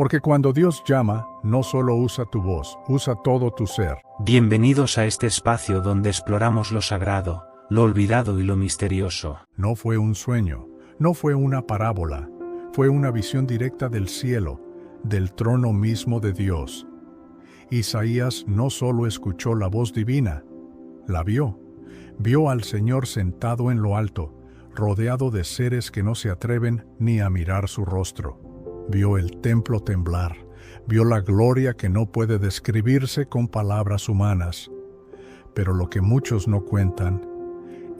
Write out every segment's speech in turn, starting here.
Porque cuando Dios llama, no solo usa tu voz, usa todo tu ser. Bienvenidos a este espacio donde exploramos lo sagrado, lo olvidado y lo misterioso. No fue un sueño, no fue una parábola, fue una visión directa del cielo, del trono mismo de Dios. Isaías no solo escuchó la voz divina, la vio. Vio al Señor sentado en lo alto, rodeado de seres que no se atreven ni a mirar su rostro. Vio el templo temblar, vio la gloria que no puede describirse con palabras humanas. Pero lo que muchos no cuentan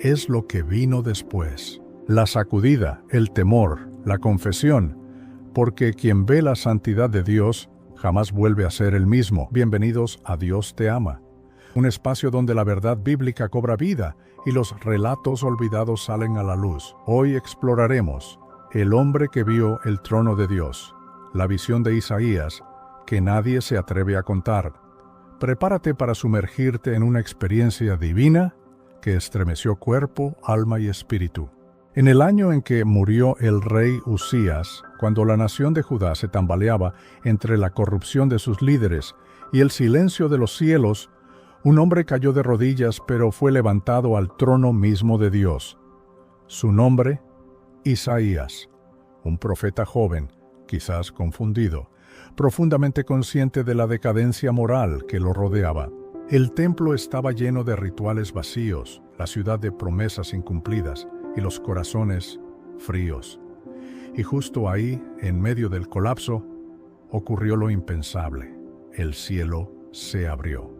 es lo que vino después. La sacudida, el temor, la confesión, porque quien ve la santidad de Dios jamás vuelve a ser el mismo. Bienvenidos a Dios te ama, un espacio donde la verdad bíblica cobra vida y los relatos olvidados salen a la luz. Hoy exploraremos el hombre que vio el trono de Dios, la visión de Isaías que nadie se atreve a contar. Prepárate para sumergirte en una experiencia divina que estremeció cuerpo, alma y espíritu. En el año en que murió el rey Usías, cuando la nación de Judá se tambaleaba entre la corrupción de sus líderes y el silencio de los cielos, un hombre cayó de rodillas, pero fue levantado al trono mismo de Dios. Su nombre, Isaías, un profeta joven, quizás confundido, profundamente consciente de la decadencia moral que lo rodeaba. El templo estaba lleno de rituales vacíos, la ciudad de promesas incumplidas y los corazones fríos. Y justo ahí, en medio del colapso, ocurrió lo impensable. El cielo se abrió.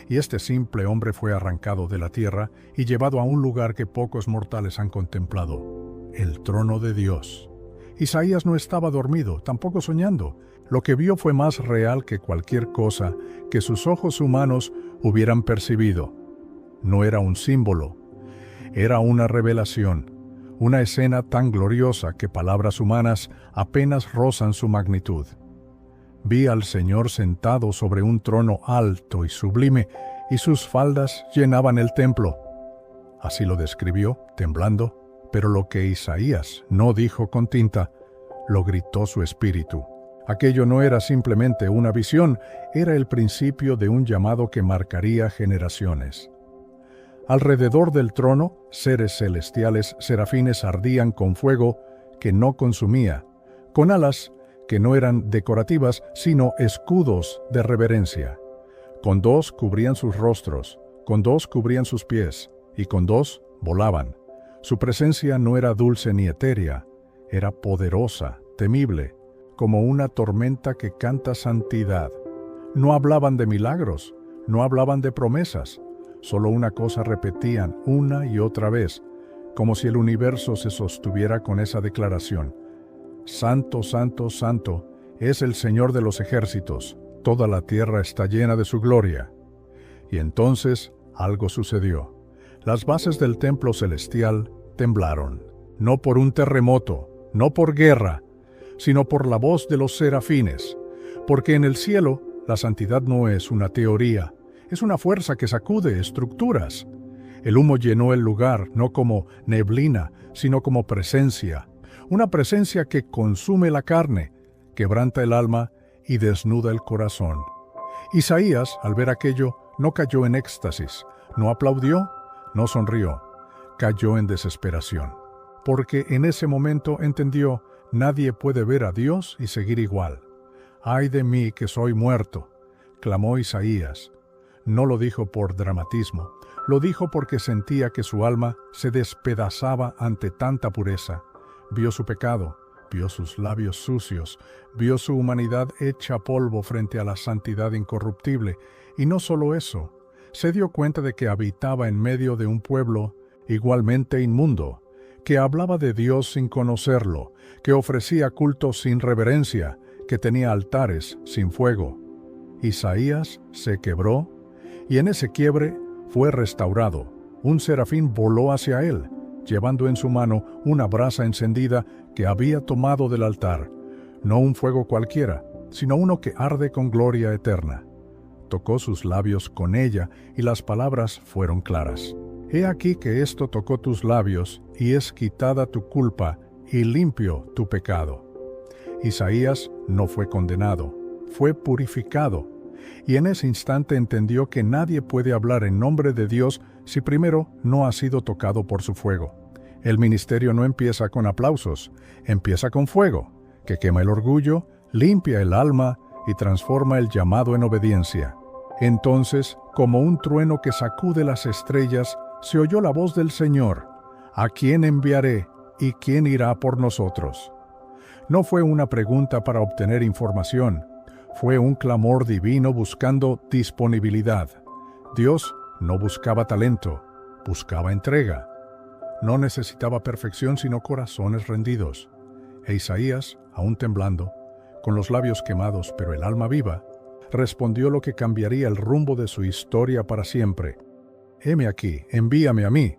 Y este simple hombre fue arrancado de la tierra y llevado a un lugar que pocos mortales han contemplado: el trono de Dios. Isaías no estaba dormido, tampoco soñando. Lo que vio fue más real que cualquier cosa que sus ojos humanos hubieran percibido. No era un símbolo, era una revelación, una escena tan gloriosa que palabras humanas apenas rozan su magnitud. Vi al Señor sentado sobre un trono alto y sublime, y sus faldas llenaban el templo. Así lo describió, temblando. Pero lo que Isaías no dijo con tinta, lo gritó su espíritu. Aquello no era simplemente una visión, era el principio de un llamado que marcaría generaciones. Alrededor del trono, seres celestiales, serafines ardían con fuego que no consumía, con alas que no eran decorativas, sino escudos de reverencia. Con dos cubrían sus rostros, con dos cubrían sus pies, y con dos volaban. Su presencia no era dulce ni etérea, era poderosa, temible, como una tormenta que canta santidad. No hablaban de milagros, no hablaban de promesas, solo una cosa repetían una y otra vez, como si el universo se sostuviera con esa declaración: Santo, santo, santo, es el Señor de los ejércitos, toda la tierra está llena de su gloria. Y entonces algo sucedió. Las bases del templo celestial temblaron, no por un terremoto, no por guerra, sino por la voz de los serafines, porque en el cielo la santidad no es una teoría, es una fuerza que sacude estructuras. El humo llenó el lugar, no como neblina, sino como presencia, una presencia que consume la carne, quebranta el alma y desnuda el corazón. Isaías, al ver aquello, no cayó en éxtasis, no aplaudió, no sonrió, cayó en desesperación, porque en ese momento entendió: nadie puede ver a Dios y seguir igual. «Ay de mí que soy muerto», clamó Isaías. No lo dijo por dramatismo, lo dijo porque sentía que su alma se despedazaba ante tanta pureza. Vio su pecado, vio sus labios sucios, vio su humanidad hecha polvo frente a la santidad incorruptible, y no solo eso, se dio cuenta de que habitaba en medio de un pueblo igualmente inmundo, que hablaba de Dios sin conocerlo, que ofrecía culto sin reverencia, que tenía altares sin fuego. Isaías se quebró, y en ese quiebre fue restaurado. Un serafín voló hacia él, llevando en su mano una brasa encendida que había tomado del altar, no un fuego cualquiera, sino uno que arde con gloria eterna. Tocó sus labios con ella, y las palabras fueron claras: «He aquí que esto tocó tus labios, y es quitada tu culpa, y limpio tu pecado». Isaías no fue condenado, fue purificado, y en ese instante entendió que nadie puede hablar en nombre de Dios si primero no ha sido tocado por su fuego. El ministerio no empieza con aplausos, empieza con fuego, que quema el orgullo, limpia el alma y transforma el llamado en obediencia. Entonces, como un trueno que sacude las estrellas, se oyó la voz del Señor: ¿A quién enviaré y quién irá por nosotros? No fue una pregunta para obtener información, fue un clamor divino buscando disponibilidad. Dios no buscaba talento, buscaba entrega. No necesitaba perfección sino corazones rendidos. E Isaías, aún temblando, con los labios quemados pero el alma viva, respondió lo que cambiaría el rumbo de su historia para siempre: «Heme aquí, envíame a mí».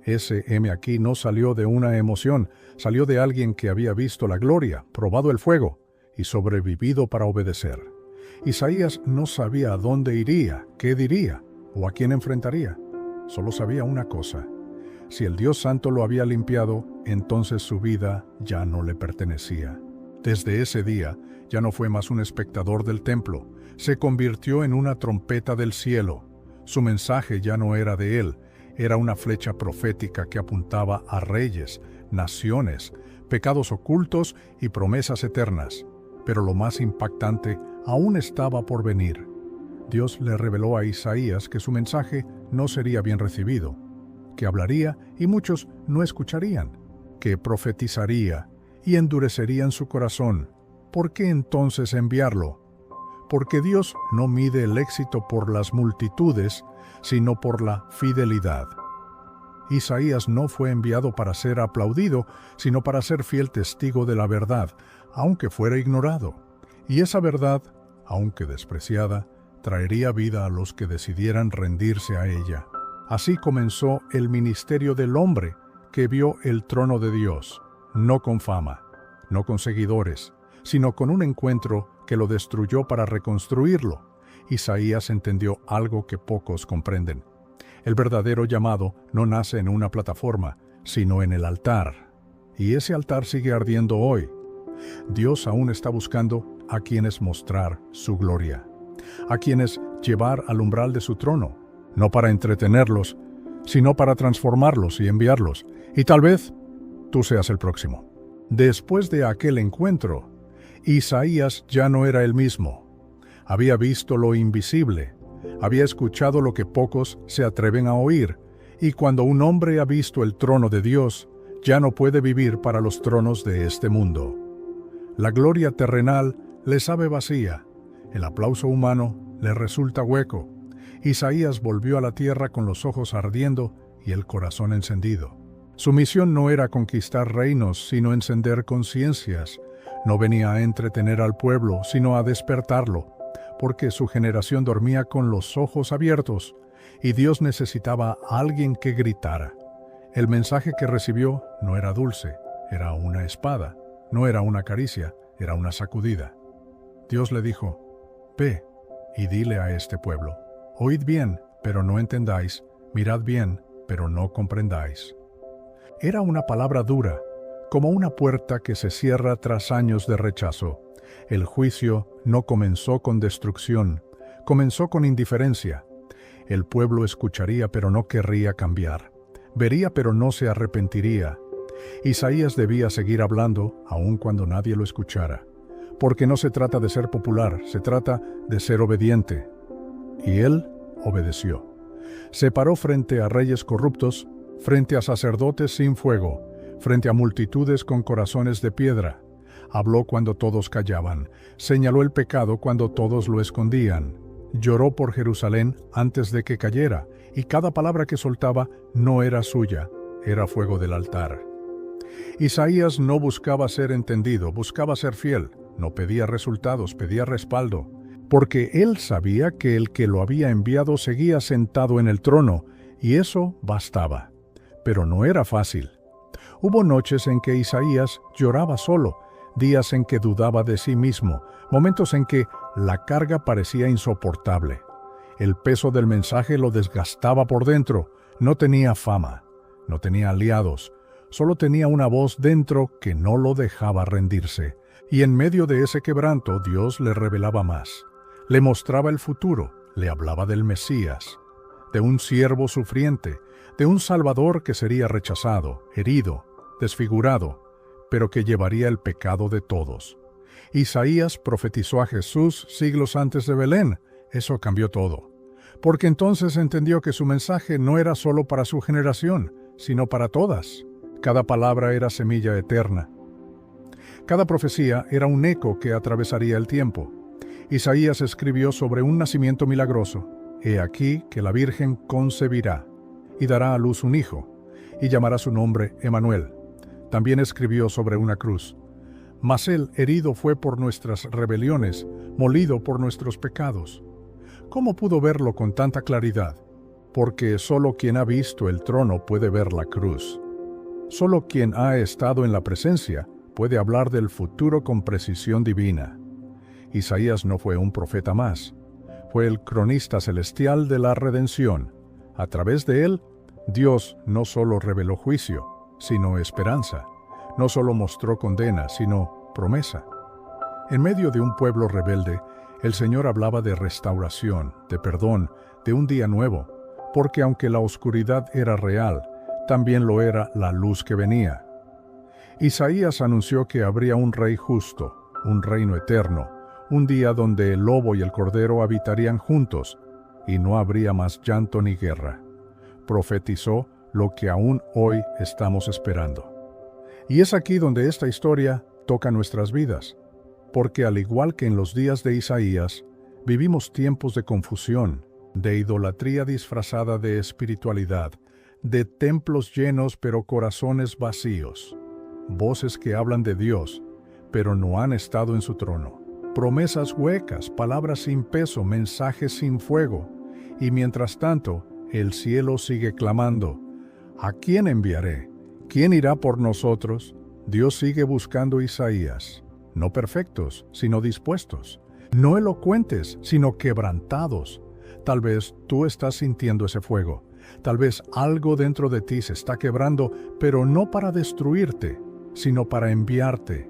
Ese «heme aquí» no salió de una emoción, salió de alguien que había visto la gloria, probado el fuego y sobrevivido para obedecer. Isaías no sabía a dónde iría, qué diría o a quién enfrentaría. Solo sabía una cosa: si el Dios Santo lo había limpiado, entonces su vida ya no le pertenecía. Desde ese día, ya no fue más un espectador del templo, se convirtió en una trompeta del cielo. Su mensaje ya no era de él, era una flecha profética que apuntaba a reyes, naciones, pecados ocultos y promesas eternas. Pero lo más impactante aún estaba por venir. Dios le reveló a Isaías que su mensaje no sería bien recibido, que hablaría y muchos no escucharían, que profetizaría y endurecerían su corazón. ¿Por qué entonces enviarlo? Porque Dios no mide el éxito por las multitudes, sino por la fidelidad. Isaías no fue enviado para ser aplaudido, sino para ser fiel testigo de la verdad, aunque fuera ignorado. Y esa verdad, aunque despreciada, traería vida a los que decidieran rendirse a ella. Así comenzó el ministerio del hombre que vio el trono de Dios, no con fama, no con seguidores, sino con un encuentro que lo destruyó para reconstruirlo. Isaías entendió algo que pocos comprenden. El verdadero llamado no nace en una plataforma, sino en el altar. Y ese altar sigue ardiendo hoy. Dios aún está buscando a quienes mostrar su gloria, a quienes llevar al umbral de su trono, no para entretenerlos, sino para transformarlos y enviarlos. Y tal vez tú seas el próximo. Después de aquel encuentro, Isaías ya no era el mismo. Había visto lo invisible, había escuchado lo que pocos se atreven a oír, y cuando un hombre ha visto el trono de Dios, ya no puede vivir para los tronos de este mundo. La gloria terrenal le sabe vacía, el aplauso humano le resulta hueco. Isaías volvió a la tierra con los ojos ardiendo y el corazón encendido. Su misión no era conquistar reinos, sino encender conciencias. No venía a entretener al pueblo, sino a despertarlo, porque su generación dormía con los ojos abiertos, y Dios necesitaba a alguien que gritara. El mensaje que recibió no era dulce, era una espada, no era una caricia, era una sacudida. Dios le dijo: «Ve y dile a este pueblo, oíd bien, pero no entendáis, mirad bien, pero no comprendáis». Era una palabra dura, como una puerta que se cierra tras años de rechazo. El juicio no comenzó con destrucción, comenzó con indiferencia. El pueblo escucharía pero no querría cambiar. Vería pero no se arrepentiría. Isaías debía seguir hablando aun cuando nadie lo escuchara, porque no se trata de ser popular, se trata de ser obediente. Y él obedeció. Se paró frente a reyes corruptos, frente a sacerdotes sin fuego, frente a multitudes con corazones de piedra. Habló cuando todos callaban, señaló el pecado cuando todos lo escondían. Lloró por Jerusalén antes de que cayera, y cada palabra que soltaba no era suya, era fuego del altar. Isaías no buscaba ser entendido, buscaba ser fiel, no pedía resultados, pedía respaldo, porque él sabía que el que lo había enviado seguía sentado en el trono, y eso bastaba. Pero no era fácil. Hubo noches en que Isaías lloraba solo, días en que dudaba de sí mismo, momentos en que la carga parecía insoportable. El peso del mensaje lo desgastaba por dentro, no tenía fama, no tenía aliados, solo tenía una voz dentro que no lo dejaba rendirse. Y en medio de ese quebranto Dios le revelaba más. Le mostraba el futuro, le hablaba del Mesías, de un siervo sufriente, de un Salvador que sería rechazado, herido, desfigurado, pero que llevaría el pecado de todos. Isaías profetizó a Jesús siglos antes de Belén. Eso cambió todo, porque entonces entendió que su mensaje no era solo para su generación, sino para todas. Cada palabra era semilla eterna. Cada profecía era un eco que atravesaría el tiempo. Isaías escribió sobre un nacimiento milagroso. He aquí que la Virgen concebirá y dará a luz un hijo, y llamará su nombre Emmanuel. También escribió sobre una cruz. Mas él herido fue por nuestras rebeliones, molido por nuestros pecados. ¿Cómo pudo verlo con tanta claridad? Porque solo quien ha visto el trono puede ver la cruz. Solo quien ha estado en la presencia puede hablar del futuro con precisión divina. Isaías no fue un profeta más. Fue el cronista celestial de la redención. A través de él, Dios no solo reveló juicio, sino esperanza. No solo mostró condena, sino promesa. En medio de un pueblo rebelde, el Señor hablaba de restauración, de perdón, de un día nuevo, porque aunque la oscuridad era real, también lo era la luz que venía. Isaías anunció que habría un rey justo, un reino eterno, un día donde el lobo y el cordero habitarían juntos, y no habría más llanto ni guerra. Profetizó lo que aún hoy estamos esperando. Y es aquí donde esta historia toca nuestras vidas, porque al igual que en los días de Isaías, vivimos tiempos de confusión, de idolatría disfrazada de espiritualidad, de templos llenos pero corazones vacíos, voces que hablan de Dios, pero no han estado en su trono, promesas huecas, palabras sin peso, mensajes sin fuego, y mientras tanto, el cielo sigue clamando, ¿a quién enviaré? ¿Quién irá por nosotros? Dios sigue buscando Isaías, no perfectos, sino dispuestos, no elocuentes, sino quebrantados. Tal vez tú estás sintiendo ese fuego, tal vez algo dentro de ti se está quebrando, pero no para destruirte, sino para enviarte,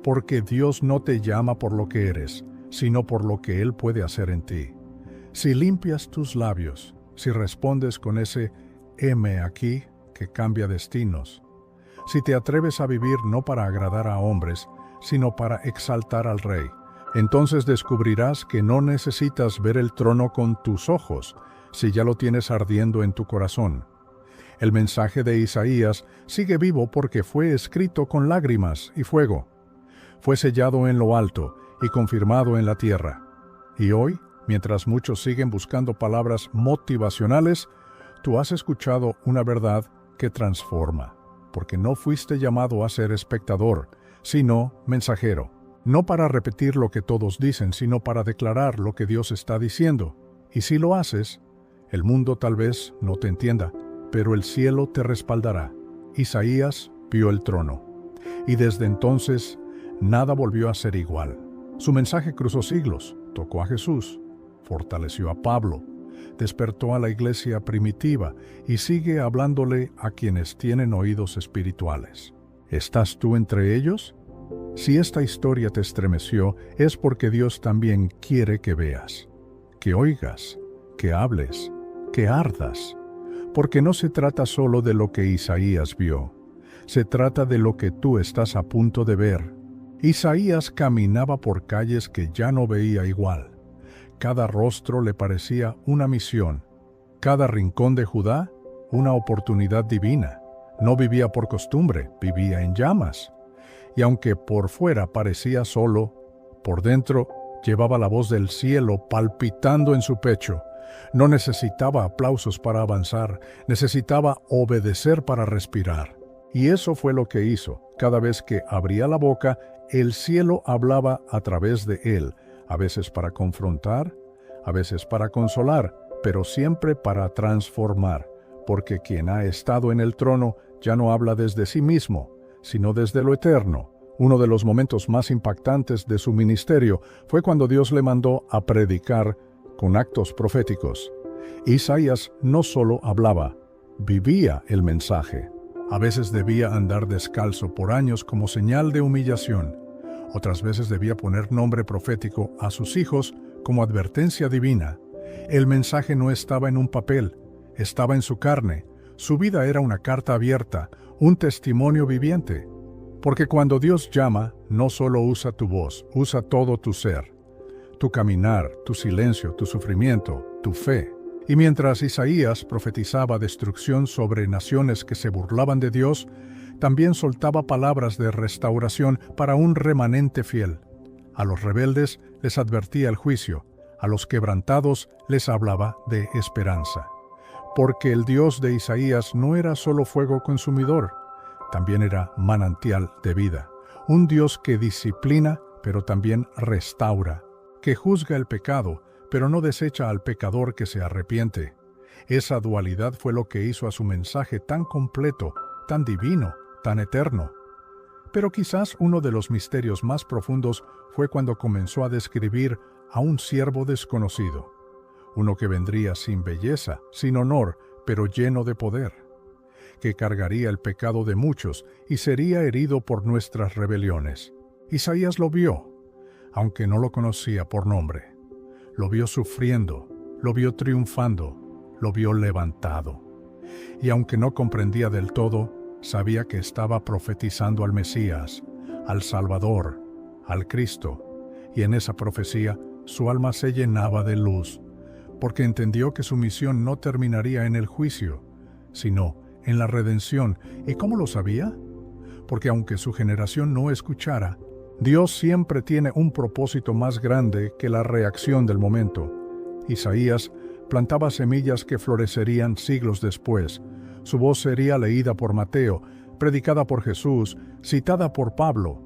porque Dios no te llama por lo que eres, sino por lo que Él puede hacer en ti. Si limpias tus labios, si respondes con ese heme aquí, que cambia destinos. Si te atreves a vivir no para agradar a hombres, sino para exaltar al Rey, entonces descubrirás que no necesitas ver el trono con tus ojos, si ya lo tienes ardiendo en tu corazón. El mensaje de Isaías sigue vivo porque fue escrito con lágrimas y fuego. Fue sellado en lo alto y confirmado en la tierra. Y hoy, mientras muchos siguen buscando palabras motivacionales, tú has escuchado una verdad que transforma, porque no fuiste llamado a ser espectador, sino mensajero, no para repetir lo que todos dicen, sino para declarar lo que Dios está diciendo. Y si lo haces, el mundo tal vez no te entienda, pero el cielo te respaldará. Isaías vio el trono, y desde entonces nada volvió a ser igual. Su mensaje cruzó siglos, tocó a Jesús, fortaleció a Pablo, despertó a la iglesia primitiva y sigue hablándole a quienes tienen oídos espirituales. ¿Estás tú entre ellos? Si esta historia te estremeció, es porque Dios también quiere que veas, que oigas, que hables, que ardas, porque no se trata solo de lo que Isaías vio, se trata de lo que tú estás a punto de ver. Isaías caminaba por calles que ya no veía igual. Cada rostro le parecía una misión, cada rincón de Judá una oportunidad divina. No vivía por costumbre, vivía en llamas. Y aunque por fuera parecía solo, por dentro llevaba la voz del cielo palpitando en su pecho. No necesitaba aplausos para avanzar, necesitaba obedecer para respirar. Y eso fue lo que hizo. Cada vez que abría la boca, el cielo hablaba a través de él, a veces para confrontar, a veces para consolar, pero siempre para transformar, porque quien ha estado en el trono ya no habla desde sí mismo, sino desde lo eterno. Uno de los momentos más impactantes de su ministerio fue cuando Dios le mandó a predicar con actos proféticos. Isaías no solo hablaba, vivía el mensaje. A veces debía andar descalzo por años como señal de humillación. Otras veces debía poner nombre profético a sus hijos como advertencia divina. El mensaje no estaba en un papel, estaba en su carne. Su vida era una carta abierta, un testimonio viviente. Porque cuando Dios llama, no solo usa tu voz, usa todo tu ser. Tu caminar, tu silencio, tu sufrimiento, tu fe. Y mientras Isaías profetizaba destrucción sobre naciones que se burlaban de Dios, también soltaba palabras de restauración para un remanente fiel. A los rebeldes les advertía el juicio, a los quebrantados les hablaba de esperanza. Porque el Dios de Isaías no era solo fuego consumidor, también era manantial de vida. Un Dios que disciplina, pero también restaura, que juzga el pecado, pero no desecha al pecador que se arrepiente. Esa dualidad fue lo que hizo a su mensaje tan completo, tan divino, tan eterno. Pero quizás uno de los misterios más profundos fue cuando comenzó a describir a un siervo desconocido, uno que vendría sin belleza, sin honor, pero lleno de poder, que cargaría el pecado de muchos y sería herido por nuestras rebeliones. Isaías lo vio, aunque no lo conocía por nombre. Lo vio sufriendo, lo vio triunfando, lo vio levantado. Y aunque no comprendía del todo, sabía que estaba profetizando al Mesías, al Salvador, al Cristo, y en esa profecía su alma se llenaba de luz, porque entendió que su misión no terminaría en el juicio, sino en la redención. ¿Y cómo lo sabía? Porque aunque su generación no escuchara, Dios siempre tiene un propósito más grande que la reacción del momento. Isaías plantaba semillas que florecerían siglos después. Su voz sería leída por Mateo, predicada por Jesús, citada por Pablo.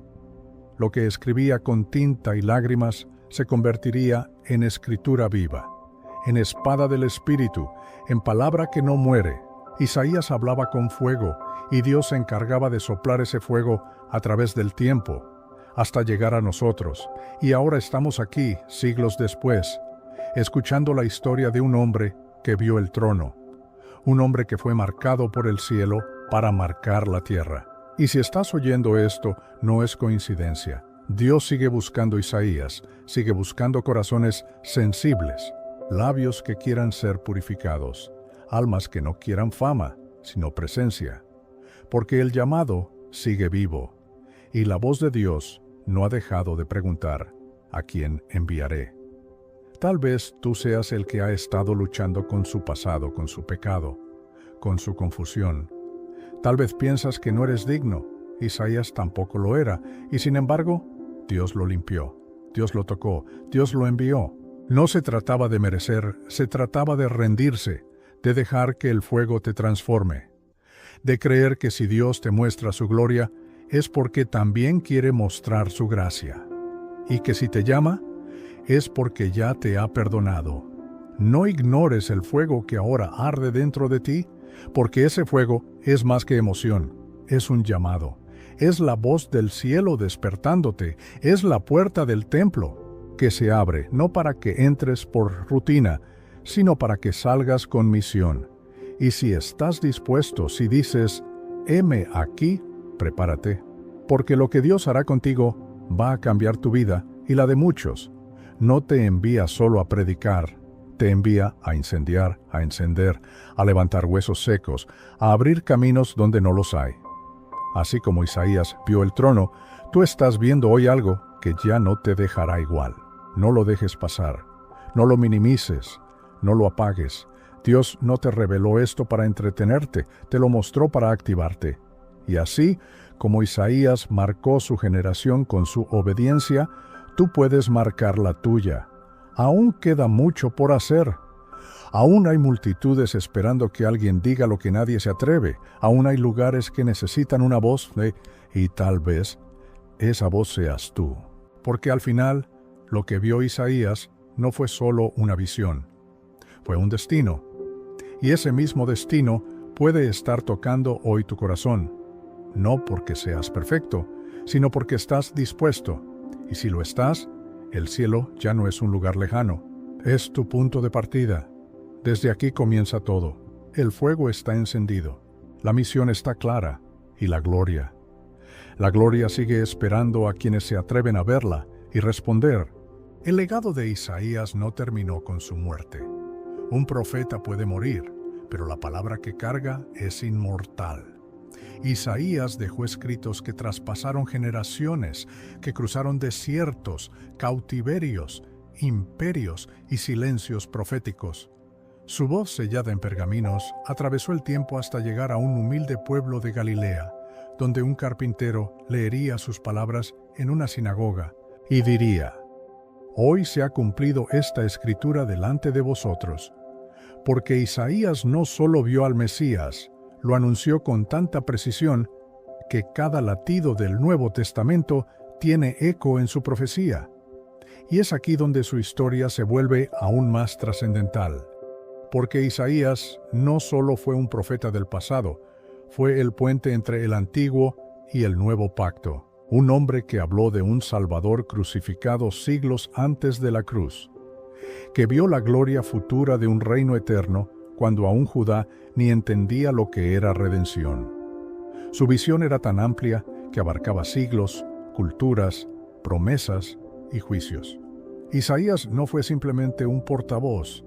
Lo que escribía con tinta y lágrimas se convertiría en escritura viva, en espada del Espíritu, en palabra que no muere. Isaías hablaba con fuego, y Dios se encargaba de soplar ese fuego a través del tiempo, hasta llegar a nosotros. Y ahora estamos aquí, siglos después, escuchando la historia de un hombre que vio el trono, un hombre que fue marcado por el cielo para marcar la tierra. Y si estás oyendo esto, no es coincidencia. Dios sigue buscando Isaías, sigue buscando corazones sensibles, labios que quieran ser purificados, almas que no quieran fama, sino presencia. Porque el llamado sigue vivo, y la voz de Dios no ha dejado de preguntar, ¿a quién enviaré? Tal vez tú seas el que ha estado luchando con su pasado, con su pecado, con su confusión. Tal vez piensas que no eres digno. Isaías tampoco lo era, y sin embargo, Dios lo limpió, Dios lo tocó, Dios lo envió. No se trataba de merecer, se trataba de rendirse, de dejar que el fuego te transforme, de creer que si Dios te muestra su gloria, es porque también quiere mostrar su gracia, y que si te llama, es porque ya te ha perdonado. No ignores el fuego que ahora arde dentro de ti, porque ese fuego es más que emoción, es un llamado, es la voz del cielo despertándote, es la puerta del templo que se abre, no para que entres por rutina, sino para que salgas con misión. Y si estás dispuesto, si dices, heme aquí, prepárate, porque lo que Dios hará contigo va a cambiar tu vida y la de muchos. No te envía solo a predicar, te envía a incendiar, a encender, a levantar huesos secos, a abrir caminos donde no los hay. Así como Isaías vio el trono, tú estás viendo hoy algo que ya no te dejará igual. No lo dejes pasar, no lo minimices, no lo apagues. Dios no te reveló esto para entretenerte, te lo mostró para activarte. Y así, como Isaías marcó su generación con su obediencia, tú puedes marcar la tuya. Aún queda mucho por hacer. Aún hay multitudes esperando que alguien diga lo que nadie se atreve. Aún hay lugares que necesitan una voz y tal vez esa voz seas tú. Porque al final, lo que vio Isaías no fue solo una visión, fue un destino. Y ese mismo destino puede estar tocando hoy tu corazón. No porque seas perfecto, sino porque estás dispuesto. Y si lo estás, el cielo ya no es un lugar lejano, es tu punto de partida. Desde aquí comienza todo. El fuego está encendido, la misión está clara y la gloria. La gloria sigue esperando a quienes se atreven a verla y responder. El legado de Isaías no terminó con su muerte. Un profeta puede morir, pero la palabra que carga es inmortal. Isaías dejó escritos que traspasaron generaciones, que cruzaron desiertos, cautiverios, imperios y silencios proféticos. Su voz sellada en pergaminos atravesó el tiempo hasta llegar a un humilde pueblo de Galilea, donde un carpintero leería sus palabras en una sinagoga y diría: «Hoy se ha cumplido esta escritura delante de vosotros». Porque Isaías no solo vio al Mesías, lo anunció con tanta precisión que cada latido del Nuevo Testamento tiene eco en su profecía. Y es aquí donde su historia se vuelve aún más trascendental. Porque Isaías no solo fue un profeta del pasado, fue el puente entre el antiguo y el nuevo pacto. Un hombre que habló de un Salvador crucificado siglos antes de la cruz, que vio la gloria futura de un reino eterno cuando aún Judá ni entendía lo que era redención. Su visión era tan amplia que abarcaba siglos, culturas, promesas y juicios. Isaías no fue simplemente un portavoz,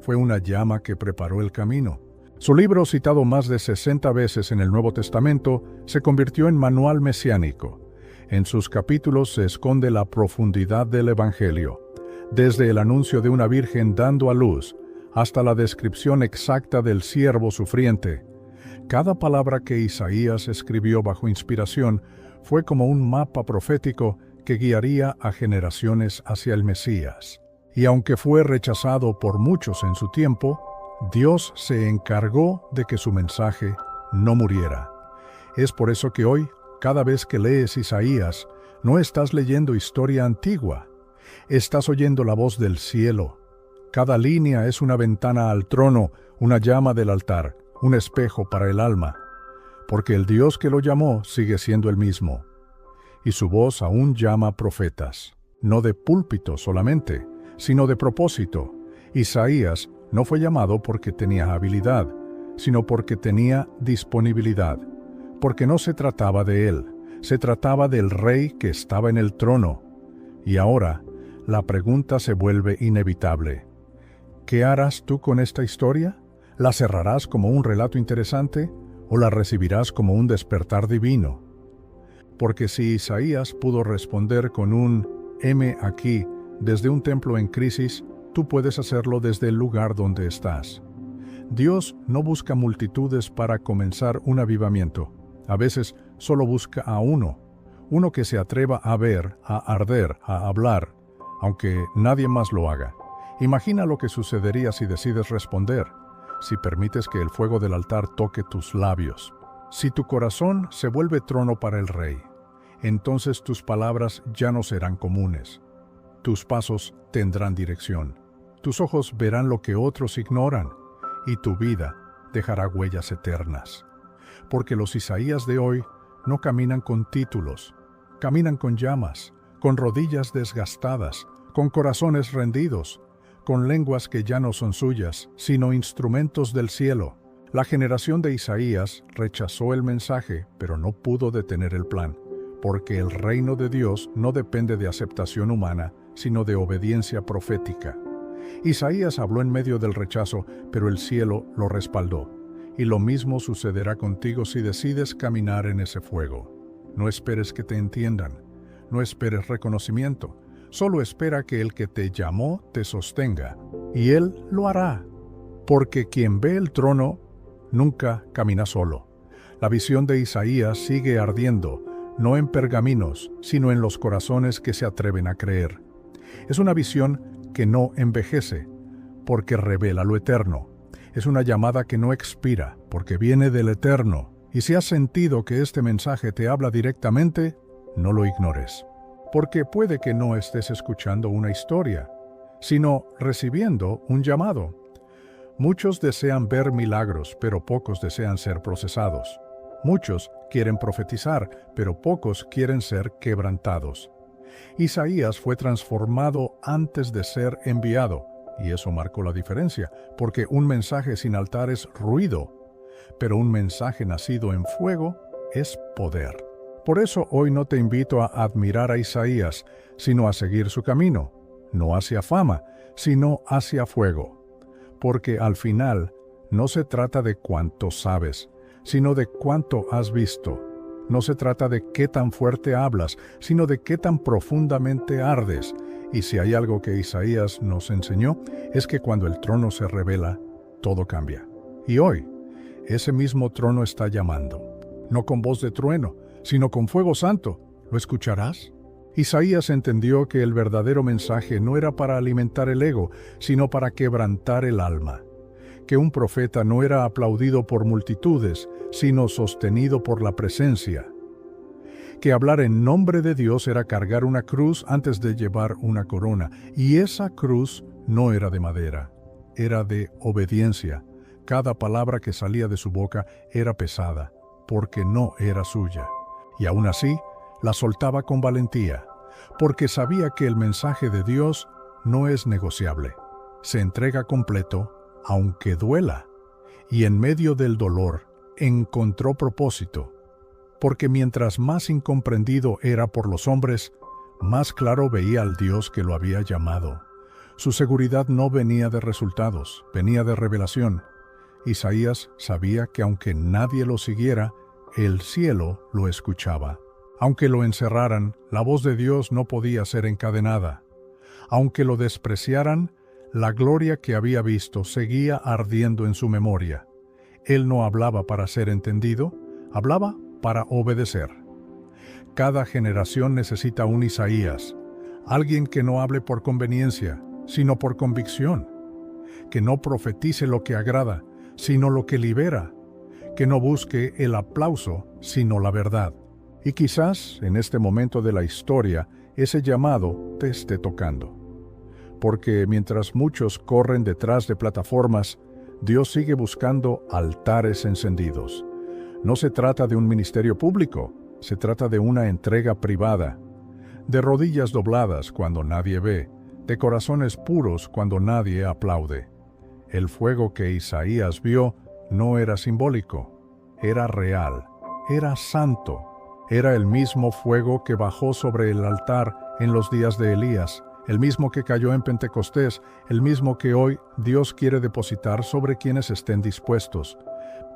fue una llama que preparó el camino. Su libro, citado más de 60 veces en el Nuevo Testamento, se convirtió en manual mesiánico. En sus capítulos se esconde la profundidad del Evangelio, desde el anuncio de una virgen dando a luz hasta la descripción exacta del siervo sufriente. Cada palabra que Isaías escribió bajo inspiración fue como un mapa profético que guiaría a generaciones hacia el Mesías. Y aunque fue rechazado por muchos en su tiempo, Dios se encargó de que su mensaje no muriera. Es por eso que hoy, cada vez que lees Isaías, no estás leyendo historia antigua, estás oyendo la voz del cielo. Cada línea es una ventana al trono, una llama del altar, un espejo para el alma, porque el Dios que lo llamó sigue siendo el mismo. Y su voz aún llama profetas, no de púlpito solamente, sino de propósito. Isaías no fue llamado porque tenía habilidad, sino porque tenía disponibilidad, porque no se trataba de él, se trataba del rey que estaba en el trono. Y ahora, la pregunta se vuelve inevitable. ¿Qué harás tú con esta historia? ¿La cerrarás como un relato interesante o la recibirás como un despertar divino? Porque si Isaías pudo responder con un «heme aquí» desde un templo en crisis, tú puedes hacerlo desde el lugar donde estás. Dios no busca multitudes para comenzar un avivamiento. A veces solo busca a uno que se atreva a ver, a arder, a hablar, aunque nadie más lo haga. Imagina lo que sucedería si decides responder, si permites que el fuego del altar toque tus labios. Si tu corazón se vuelve trono para el Rey, entonces tus palabras ya no serán comunes. Tus pasos tendrán dirección. Tus ojos verán lo que otros ignoran, y tu vida dejará huellas eternas. Porque los Isaías de hoy no caminan con títulos, caminan con llamas, con rodillas desgastadas, con corazones rendidos, con lenguas que ya no son suyas, sino instrumentos del cielo. La generación de Isaías rechazó el mensaje, pero no pudo detener el plan, porque el reino de Dios no depende de aceptación humana, sino de obediencia profética. Isaías habló en medio del rechazo, pero el cielo lo respaldó. Y lo mismo sucederá contigo si decides caminar en ese fuego. No esperes que te entiendan, no esperes reconocimiento, solo espera que el que te llamó te sostenga, y Él lo hará. Porque quien ve el trono nunca camina solo. La visión de Isaías sigue ardiendo, no en pergaminos, sino en los corazones que se atreven a creer. Es una visión que no envejece, porque revela lo eterno. Es una llamada que no expira, porque viene del eterno. Y si has sentido que este mensaje te habla directamente, no lo ignores. Porque puede que no estés escuchando una historia, sino recibiendo un llamado. Muchos desean ver milagros, pero pocos desean ser procesados. Muchos quieren profetizar, pero pocos quieren ser quebrantados. Isaías fue transformado antes de ser enviado, y eso marcó la diferencia, porque un mensaje sin altar es ruido, pero un mensaje nacido en fuego es poder. Por eso hoy no te invito a admirar a Isaías, sino a seguir su camino, no hacia fama, sino hacia fuego. Porque al final no se trata de cuánto sabes, sino de cuánto has visto. No se trata de qué tan fuerte hablas, sino de qué tan profundamente ardes. Y si hay algo que Isaías nos enseñó, es que cuando el trono se revela, todo cambia. Y hoy, ese mismo trono está llamando, no con voz de trueno, sino con fuego santo. ¿Lo escucharás? Isaías entendió que el verdadero mensaje no era para alimentar el ego, sino para quebrantar el alma. Que un profeta no era aplaudido por multitudes, sino sostenido por la presencia. Que hablar en nombre de Dios era cargar una cruz antes de llevar una corona, y esa cruz no era de madera, era de obediencia. Cada palabra que salía de su boca era pesada, porque no era suya. Y aún así, la soltaba con valentía, porque sabía que el mensaje de Dios no es negociable. Se entrega completo, aunque duela, y en medio del dolor encontró propósito, porque mientras más incomprendido era por los hombres, más claro veía al Dios que lo había llamado. Su seguridad no venía de resultados, venía de revelación. Isaías sabía que aunque nadie lo siguiera, el cielo lo escuchaba. Aunque lo encerraran, la voz de Dios no podía ser encadenada. Aunque lo despreciaran, la gloria que había visto seguía ardiendo en su memoria. Él no hablaba para ser entendido, hablaba para obedecer. Cada generación necesita un Isaías, alguien que no hable por conveniencia, sino por convicción, que no profetice lo que agrada, sino lo que libera, que no busque el aplauso, sino la verdad. Y quizás, en este momento de la historia, ese llamado te esté tocando. Porque mientras muchos corren detrás de plataformas, Dios sigue buscando altares encendidos. No se trata de un ministerio público, se trata de una entrega privada, de rodillas dobladas cuando nadie ve, de corazones puros cuando nadie aplaude. El fuego que Isaías vio no era simbólico, era real, era santo. Era el mismo fuego que bajó sobre el altar en los días de Elías, el mismo que cayó en Pentecostés, el mismo que hoy Dios quiere depositar sobre quienes estén dispuestos.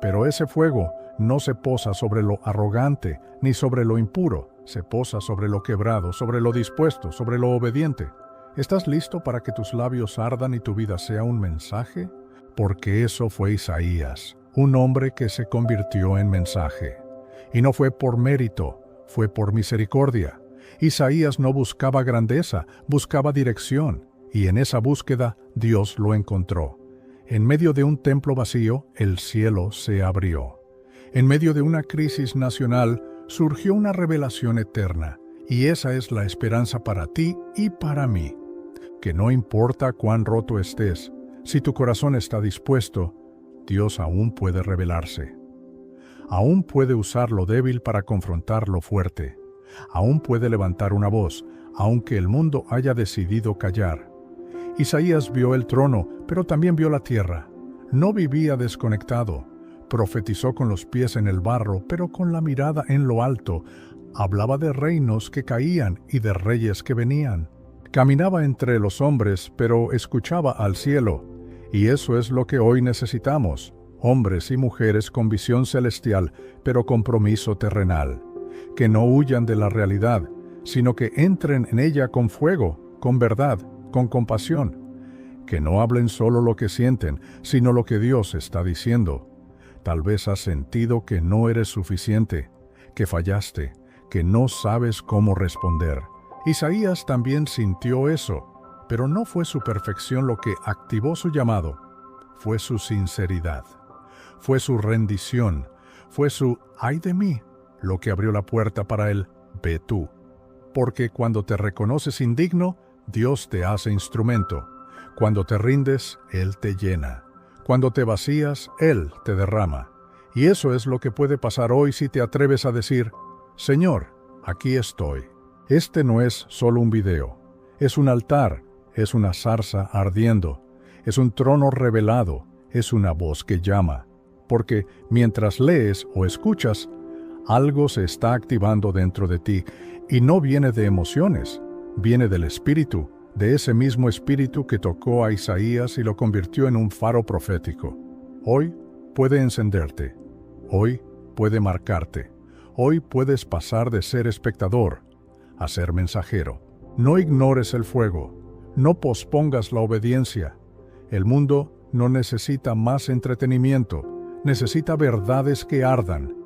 Pero ese fuego no se posa sobre lo arrogante ni sobre lo impuro, se posa sobre lo quebrado, sobre lo dispuesto, sobre lo obediente. ¿Estás listo para que tus labios ardan y tu vida sea un mensaje? Porque eso fue Isaías, un hombre que se convirtió en mensaje. Y no fue por mérito, fue por misericordia. Isaías no buscaba grandeza, buscaba dirección, y en esa búsqueda Dios lo encontró. En medio de un templo vacío, el cielo se abrió. En medio de una crisis nacional, surgió una revelación eterna, y esa es la esperanza para ti y para mí. Que no importa cuán roto estés, si tu corazón está dispuesto, Dios aún puede revelarse. Aún puede usar lo débil para confrontar lo fuerte. Aún puede levantar una voz, aunque el mundo haya decidido callar. Isaías vio el trono, pero también vio la tierra. No vivía desconectado. Profetizó con los pies en el barro, pero con la mirada en lo alto. Hablaba de reinos que caían y de reyes que venían. Caminaba entre los hombres, pero escuchaba al cielo. Y eso es lo que hoy necesitamos. Hombres y mujeres con visión celestial, pero compromiso terrenal. Que no huyan de la realidad, sino que entren en ella con fuego, con verdad, con compasión. Que no hablen solo lo que sienten, sino lo que Dios está diciendo. Tal vez has sentido que no eres suficiente, que fallaste, que no sabes cómo responder. Isaías también sintió eso, pero no fue su perfección lo que activó su llamado, fue su sinceridad. Fue su rendición, fue su «ay de mí» lo que abrió la puerta para el «ve tú». Porque cuando te reconoces indigno, Dios te hace instrumento. Cuando te rindes, Él te llena. Cuando te vacías, Él te derrama. Y eso es lo que puede pasar hoy si te atreves a decir «Señor, aquí estoy». Este no es solo un video, es un altar, es una zarza ardiendo, es un trono revelado, es una voz que llama. Porque mientras lees o escuchas, Algo se está activando dentro de ti y no viene de emociones, viene del Espíritu, de ese mismo Espíritu que tocó a Isaías y lo convirtió en un faro profético. Hoy puede encenderte, hoy puede marcarte, hoy puedes pasar de ser espectador a ser mensajero. No ignores el fuego, no pospongas la obediencia. El mundo no necesita más entretenimiento, necesita verdades que ardan.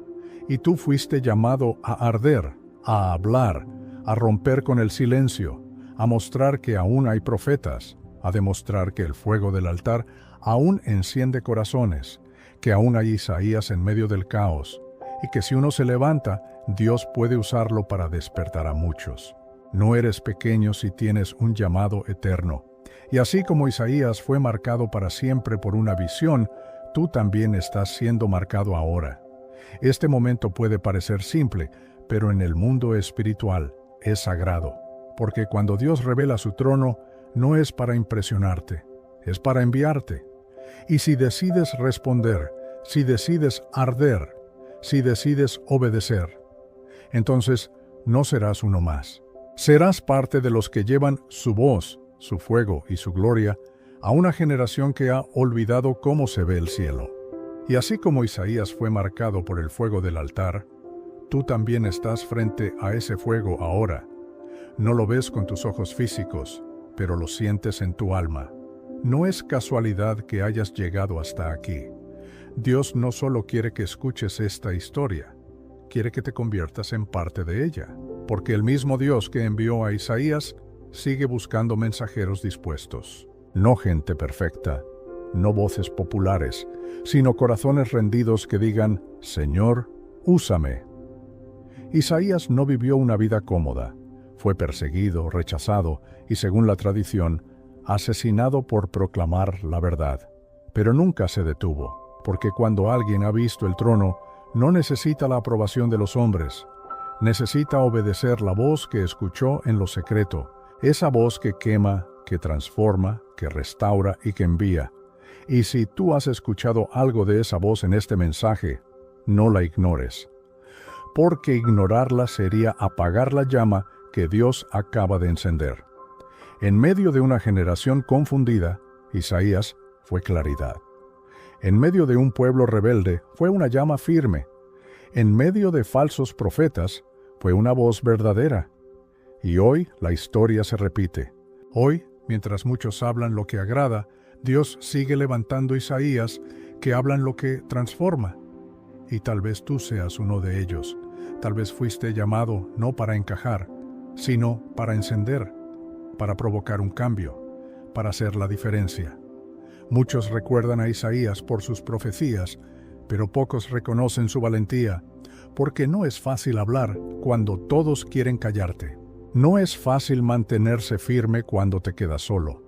Y tú fuiste llamado a arder, a hablar, a romper con el silencio, a mostrar que aún hay profetas, a demostrar que el fuego del altar aún enciende corazones, que aún hay Isaías en medio del caos, y que si uno se levanta, Dios puede usarlo para despertar a muchos. No eres pequeño si tienes un llamado eterno. Y así como Isaías fue marcado para siempre por una visión, tú también estás siendo marcado ahora. Este momento puede parecer simple, pero en el mundo espiritual es sagrado, porque cuando Dios revela su trono, no es para impresionarte, es para enviarte. Y si decides responder, si decides arder, si decides obedecer, entonces no serás uno más. Serás parte de los que llevan su voz, su fuego y su gloria a una generación que ha olvidado cómo se ve el cielo. Y así como Isaías fue marcado por el fuego del altar, tú también estás frente a ese fuego ahora. No lo ves con tus ojos físicos, pero lo sientes en tu alma. No es casualidad que hayas llegado hasta aquí. Dios no solo quiere que escuches esta historia, quiere que te conviertas en parte de ella, porque el mismo Dios que envió a Isaías sigue buscando mensajeros dispuestos. No gente perfecta, no voces populares, sino corazones rendidos que digan, Señor, úsame. Isaías no vivió una vida cómoda. Fue perseguido, rechazado y, según la tradición, asesinado por proclamar la verdad. Pero nunca se detuvo, porque cuando alguien ha visto el trono, no necesita la aprobación de los hombres. Necesita obedecer la voz que escuchó en lo secreto, esa voz que quema, que transforma, que restaura y que envía. Y si tú has escuchado algo de esa voz en este mensaje, no la ignores, porque ignorarla sería apagar la llama que Dios acaba de encender. En medio de una generación confundida, Isaías fue claridad. En medio de un pueblo rebelde, fue una llama firme. En medio de falsos profetas, fue una voz verdadera. Y hoy la historia se repite. Hoy, mientras muchos hablan lo que agrada, Dios sigue levantando Isaías que hablan lo que transforma. Y tal vez tú seas uno de ellos. Tal vez fuiste llamado no para encajar, sino para encender, para provocar un cambio, para hacer la diferencia. Muchos recuerdan a Isaías por sus profecías, pero pocos reconocen su valentía, porque no es fácil hablar cuando todos quieren callarte. No es fácil mantenerse firme cuando te quedas solo.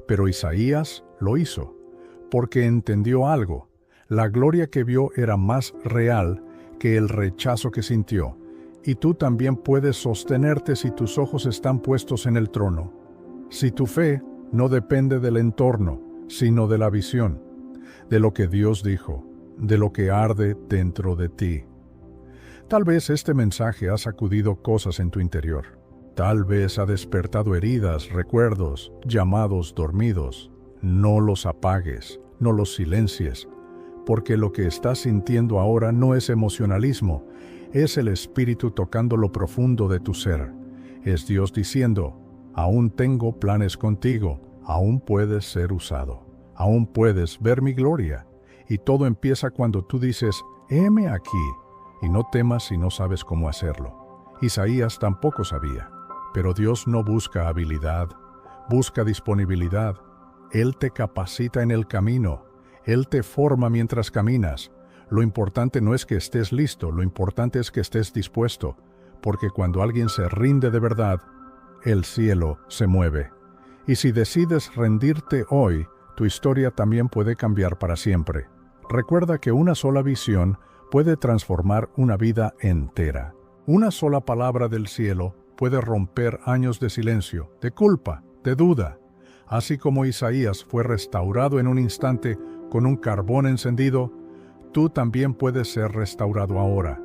Pero Isaías lo hizo, porque entendió algo. La gloria que vio era más real que el rechazo que sintió, y tú también puedes sostenerte si tus ojos están puestos en el trono. Si tu fe no depende del entorno, sino de la visión, de lo que Dios dijo, de lo que arde dentro de ti. Tal vez este mensaje ha sacudido cosas en tu interior. Tal vez ha despertado heridas, recuerdos, llamados dormidos. No los apagues, no los silencies, porque lo que estás sintiendo ahora no es emocionalismo, es el Espíritu tocando lo profundo de tu ser. Es Dios diciendo, aún tengo planes contigo, aún puedes ser usado, aún puedes ver mi gloria. Y todo empieza cuando tú dices, heme aquí, y no temas si no sabes cómo hacerlo. Isaías tampoco sabía, pero Dios no busca habilidad, busca disponibilidad. Él te capacita en el camino, Él te forma mientras caminas. Lo importante no es que estés listo, lo importante es que estés dispuesto, porque cuando alguien se rinde de verdad, el cielo se mueve. Y si decides rendirte hoy, tu historia también puede cambiar para siempre. Recuerda que una sola visión puede transformar una vida entera. Una sola palabra del cielo puede romper años de silencio, de culpa, de duda. Así como Isaías fue restaurado en un instante con un carbón encendido, tú también puedes ser restaurado ahora.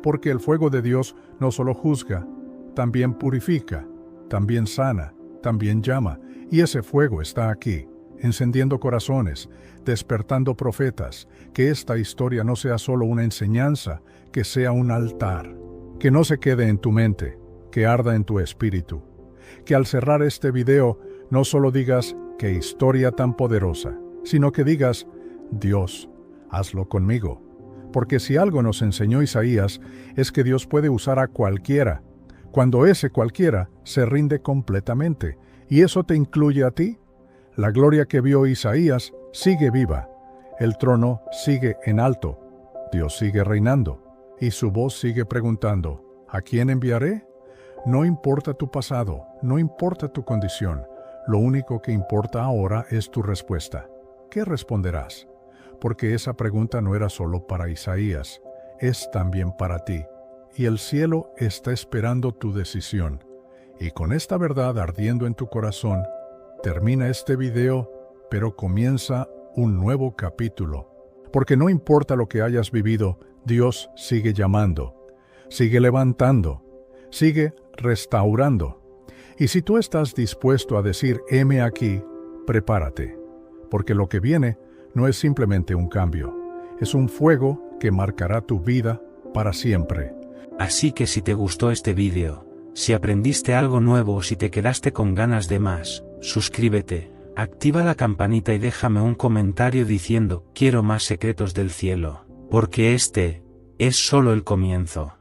porque el fuego de Dios no solo juzga, también purifica, también sana, también llama, y ese fuego está aquí, encendiendo corazones, despertando profetas, que esta historia no sea solo una enseñanza, que sea un altar, que no se quede en tu mente, que arda en tu espíritu, que al cerrar este video no solo digas qué historia tan poderosa, sino que digas, Dios, hazlo conmigo, porque si algo nos enseñó Isaías es que Dios puede usar a cualquiera, cuando ese cualquiera se rinde completamente, y eso te incluye a ti. La gloria que vio Isaías sigue viva, el trono sigue en alto, Dios sigue reinando, y su voz sigue preguntando, ¿a quién enviaré? No importa tu pasado, no importa tu condición, lo único que importa ahora es tu respuesta. ¿Qué responderás? Porque esa pregunta no era solo para Isaías, es también para ti, y el cielo está esperando tu decisión. Y con esta verdad ardiendo en tu corazón, termina este video, pero comienza un nuevo capítulo. Porque no importa lo que hayas vivido, Dios sigue llamando, sigue levantando, sigue restaurando. Y si tú estás dispuesto a decir, heme aquí, prepárate, porque lo que viene no es simplemente un cambio, es un fuego que marcará tu vida para siempre. Así que si te gustó este vídeo, si aprendiste algo nuevo o si te quedaste con ganas de más, suscríbete, activa la campanita y déjame un comentario diciendo, quiero más secretos del cielo, porque este es solo el comienzo.